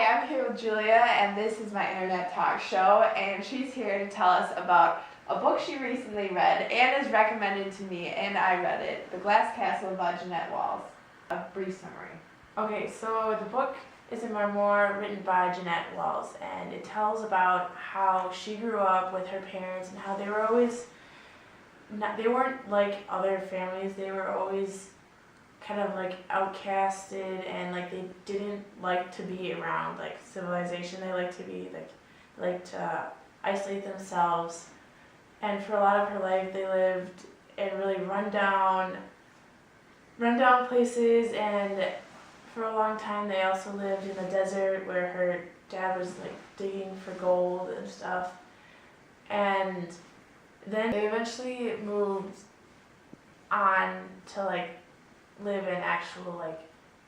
Hi, I'm here with Julia, and this is my internet talk show, and she's here to tell us about a book she recently read and is recommended to me, and I read it, The Glass Castle by Jeanette Walls. A brief summary. Okay, so the book is a memoir written by Jeanette Walls, and it tells about how she grew up with her parents and how they were always they weren't like other families. They were always kind of like outcasted, and like they didn't like to be around like civilization. They like to be like to isolate themselves. And for a lot of her life, they lived in really rundown places, and for a long time they also lived in the desert where her dad was like digging for gold and stuff. And then they eventually moved on to like live in actual like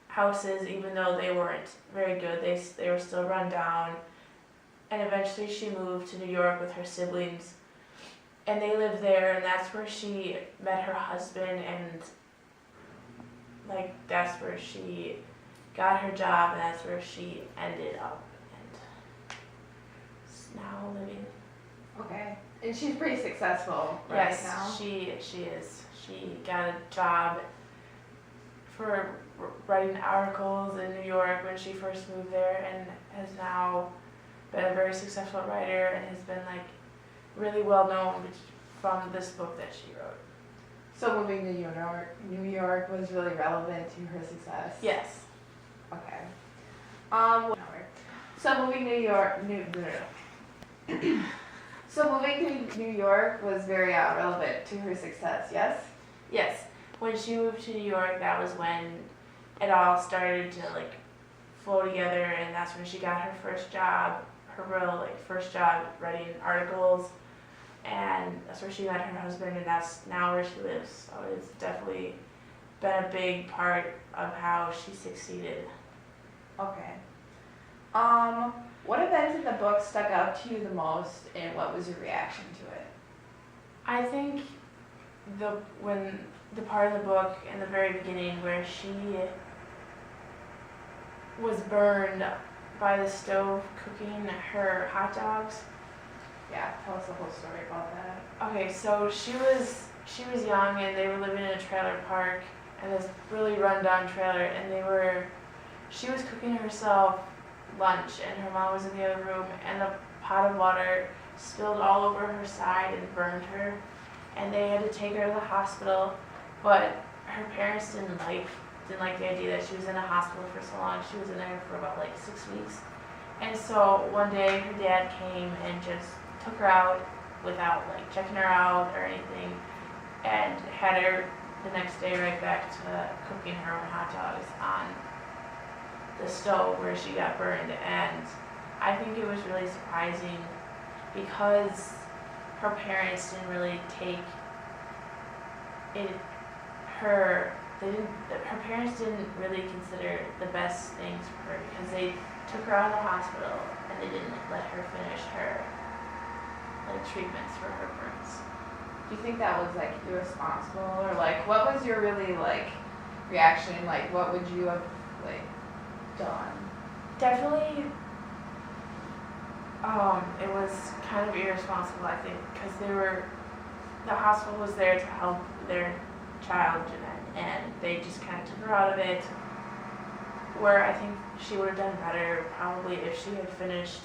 houses, even though they weren't very good. They were still run down. And eventually she moved to New York with her siblings, and they lived there, and that's where she met her husband, and like that's where she got her job, and that's where she ended up, and is now living. Okay. And she's pretty successful Yes, now. she is. She got a job for writing articles in New York when she first moved there, and has now been a very successful writer, and has been like really well known from this book that she wrote. So moving to New York was really relevant to her success. Yes. Okay. So moving to New York was very relevant to her success. Yes. Yes. When she moved to New York, that was when it all started to like flow together, and that's when she got her first job, her real like first job writing articles, and that's where she met her husband, and that's now where she lives. So it's definitely been a big part of how she succeeded. Okay. What events in the book stuck out to you the most, and what was your reaction to it? I think when the part of the book in the very beginning where she was burned by the stove cooking her hot dogs. Yeah, tell us the whole story about that. Okay, so she was young, and they were living in a trailer park, and this really rundown trailer, and she was cooking herself lunch, and her mom was in the other room, and a pot of water spilled all over her side and burned her, and they had to take her to the hospital, but her parents didn't like the idea that she was in a hospital for so long. She was in there for about like 6 weeks. And so one day her dad came and just took her out without like checking her out or anything, and had her the next day right back to cooking her own hot dogs on the stove where she got burned. And I think it was really surprising because her parents didn't really take it, her parents didn't really consider the best things for her, because they took her out of the hospital and they didn't let her finish her like treatments for her burns. Do you think that was like irresponsible, or like what was your really like reaction? Like what would you have like done? Definitely, it was kind of irresponsible, I think, because the hospital was there to help their child, Jeanette, and they just kind of took her out of it, where I think she would have done better probably if she had finished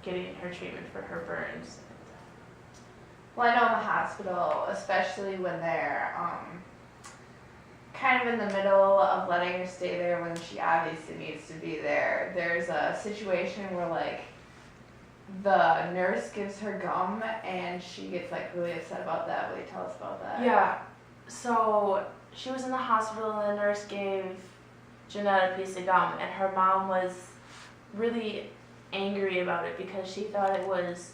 getting her treatment for her burns. Well, I know in the hospital, especially when they're kind of in the middle of letting her stay there when she obviously needs to be there, there's a situation where like the nurse gives her gum and she gets like really upset about that. Will you tell us about that? Yeah, so she was in the hospital, and the nurse gave Jeanette a piece of gum, and her mom was really angry about it because she thought it was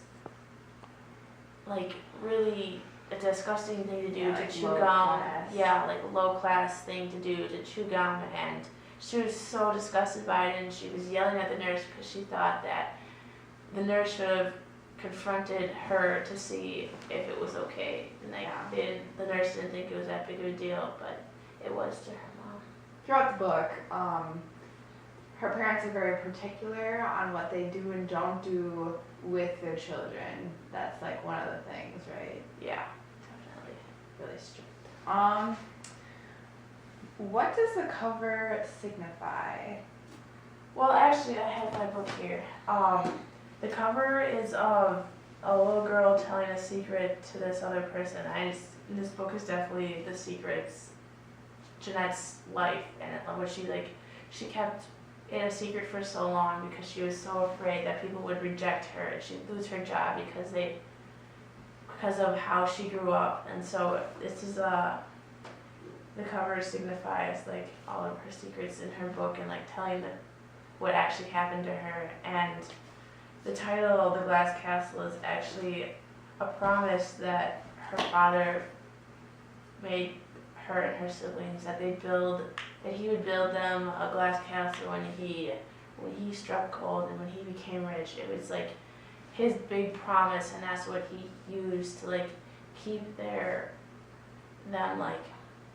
like really a disgusting thing to do, to chew gum. Yeah, like a low class thing to do, to chew gum, and she was so disgusted by it, and she was yelling at the nurse because she thought that the nurse should have confronted her to see if it was okay. And the nurse didn't think it was that big of a deal, but it was to her mom. Throughout the book, her parents are very particular on what they do and don't do with their children. That's like one of the things, right? Yeah, definitely. Really strict. What does the cover signify? Well, actually, I have my book here. The cover is of a little girl telling a secret to this other person. This book is definitely the secrets, Jeanette's life, and what she kept it a secret for so long because she was so afraid that people would reject her and she'd lose her job because of how she grew up. And so this is the cover signifies like all of her secrets in her book and like telling what actually happened to her. And the title, The Glass Castle, is actually a promise that her father made her and her siblings, that he would build them a glass castle when he struck gold and when he became rich. It was like his big promise, and that's what he used to like keep them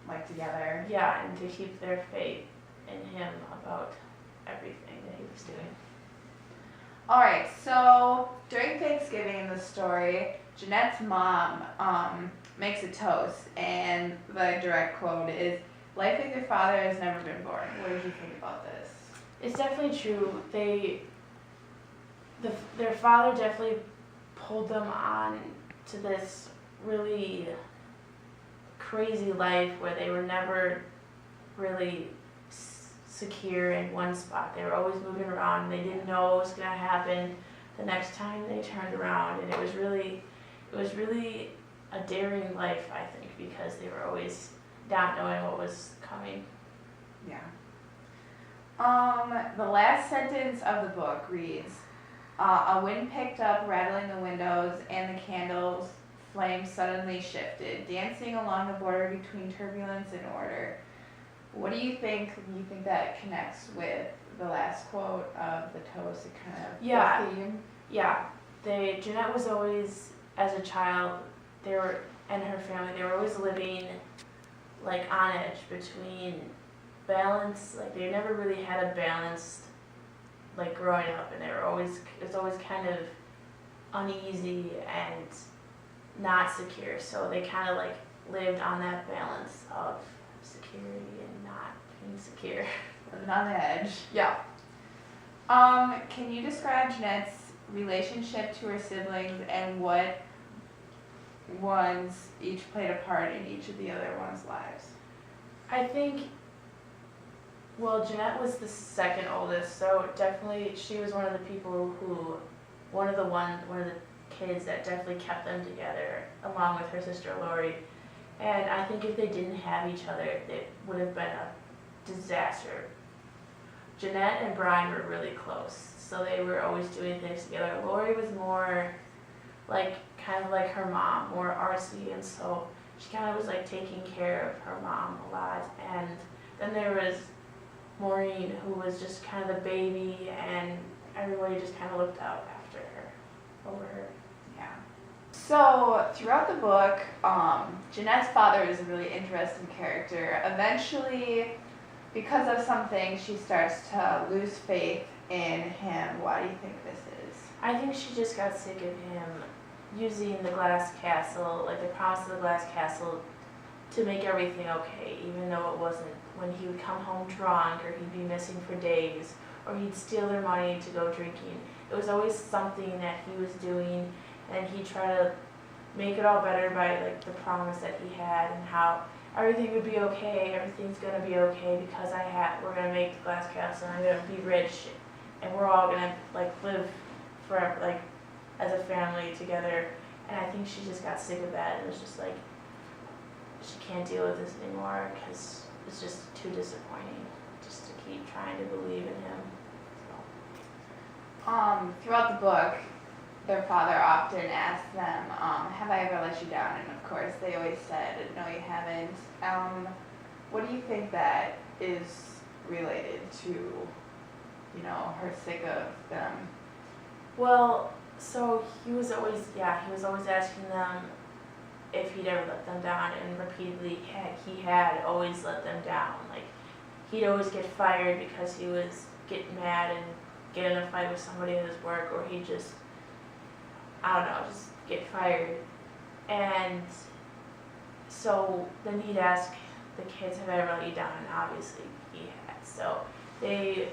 Like together? yeah, and to keep their faith in him about everything that he was doing. Alright, so during Thanksgiving in the story, Jeanette's mom makes a toast, and the direct quote is, "Life with your father has never been boring." What did you think about this? It's definitely true. Their father definitely pulled them on to this really crazy life where they were never really secure in one spot. They were always moving around and they didn't know what was going to happen the next time they turned around, and it was really a daring life, I think, because they were always not knowing what was coming. Yeah. The last sentence of the book reads, "A wind picked up, rattling the windows, and the candles' flames suddenly shifted, dancing along the border between turbulence and order." What do you think? Do you think that connects with the last quote of the toast? It kind of Yeah. the theme? Yeah, Jeanette was always, as a child, and her family, they were always living like on edge between balance, like they never really had a balanced, like growing up, and it was always kind of uneasy and not secure, so they kind of like lived on that balance of security and not being secure. Living on the edge. Yeah. Can you describe Jeanette's relationship to her siblings and what ones each played a part in each of the other ones' lives? I think, well, Jeanette was the second oldest, so definitely she was one of the people one of the kids that definitely kept them together, along with her sister Lori. And I think if they didn't have each other, it would have been a disaster. Jeanette and Brian were really close, so they were always doing things together. Lori was more kind of like her mom, more artsy, and so she kind of was like taking care of her mom a lot. And then there was Maureen, who was just kind of the baby, and everybody just kind of looked out after her, over her. Yeah. So throughout the book, Jeanette's father is a really interesting character. Eventually, because of something, she starts to lose faith in him. Why do you think this is? I think she just got sick of him using the glass castle, like the promise of the glass castle, to make everything okay, even though it wasn't. When he would come home drunk, or he'd be missing for days, or he'd steal their money to go drinking. It was always something that he was doing, and he'd try to make it all better by like the promise that he had and how everything would be okay, everything's gonna be okay because we're gonna make the glass castle and I'm gonna be rich and we're all gonna like live forever, like as a family together. And I think she just got sick of that. It was just like, she can't deal with this anymore because it's just too disappointing just to keep trying to believe in him. So. Throughout the book, their father often asked them, "Have I ever let you down?" And of course, they always said, "No, you haven't." What do you think that is related to, her sick of them? Well, so he was always asking them if he'd ever let them down, and repeatedly he had always let them down. Like, he'd always get fired because he was get mad and get in a fight with somebody at his work, or he'd just, I don't know, just get fired. And so then he'd ask the kids, have I ever let you down? And obviously he had. So they'd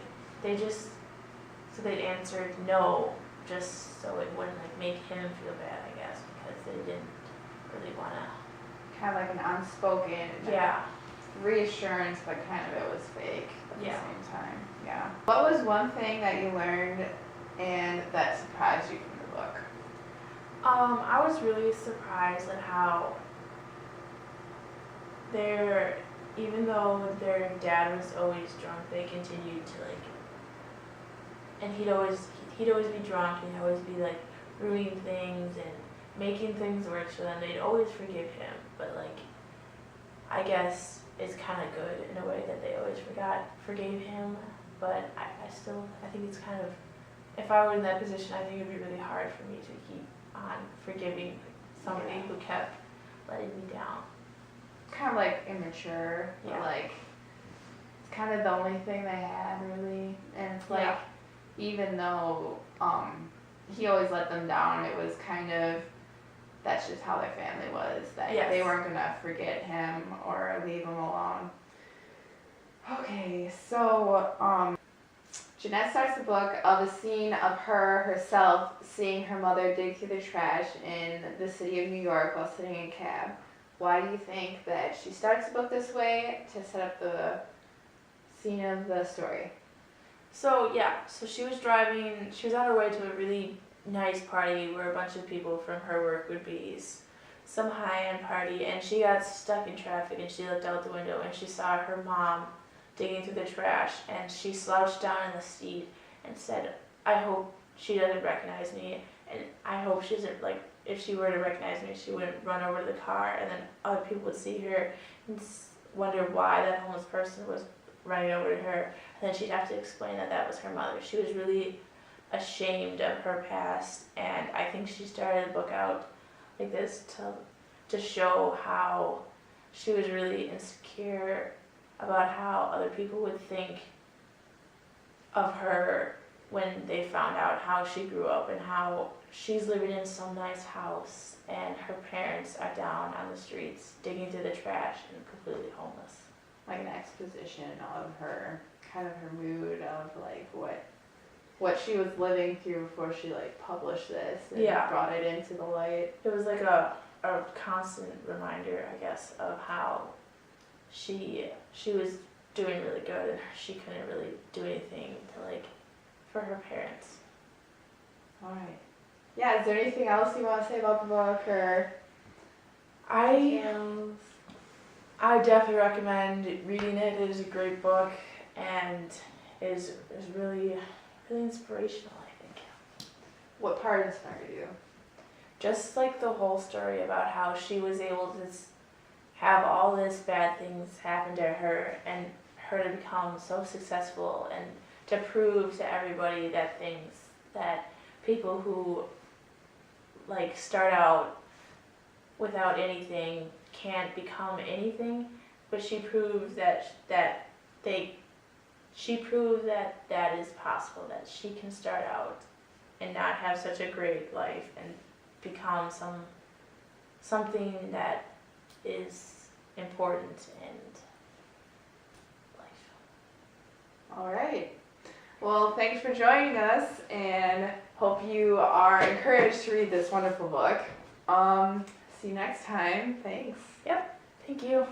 answered no, just so it wouldn't like make him feel bad, I guess, because they didn't really want to. Kind of like an unspoken Yeah. reassurance, but kind of it was fake at the Yeah. same time. Yeah. What was one thing that you learned and that surprised you from the book? I was really surprised at how even though their dad was always drunk, they continued to like, and he'd always be drunk, and he'd always be like ruining things and making things worse for them. They'd always forgive him, but like, I guess it's kind of good in a way that they always forgave him, but I think it's kind of, if I were in that position, I think it would be really hard for me to keep on forgiving somebody who kept letting me down. Kind of like immature, but Yeah. like it's kind of the only thing they had really, and it's like Yeah. even though he always let them down, it was kind of, that's just how their family was, that Yes. they weren't gonna forget him or leave him alone. Okay, so Jeanette starts the book of a scene of herself seeing her mother dig through the trash in the city of New York while sitting in a cab. Why do you think that she starts the book this way to set up the scene of the story? So she was on her way to a really nice party where a bunch of people from her work would be, some high-end party, and she got stuck in traffic, and she looked out the window and she saw her mom digging through the trash, and she slouched down in the seat and said, I hope she doesn't recognize me, and I hope she doesn't, like, if she were to recognize me, she wouldn't run over to the car, and then other people would see her and wonder why that homeless person was running over to her, and then she'd have to explain that that was her mother. She was really ashamed of her past, and I think she started the book out like this to show how she was really insecure about how other people would think of her when they found out how she grew up and how she's living in some nice house and her parents are down on the streets digging through the trash and completely homeless. Like an exposition of her, kind of her mood of like what she was living through before she like published this and Yeah. brought it into the light. It was like a constant reminder, I guess, of how she was doing really good and she couldn't really do anything to like for her parents. All right. Yeah. Is there anything else you want to say about the book or? I definitely recommend reading it. It is a great book and is really inspirational, I think. What part inspired you? Just like the whole story about how she was able to have all this bad things happen to her and her to become so successful and to prove to everybody that people who like start out without anything can't become anything, but she proved that is possible, that she can start out and not have such a great life and become something that is important in life. All right. Well, thanks for joining us and hope you are encouraged to read this wonderful book. See you next time. Thanks. Thank you.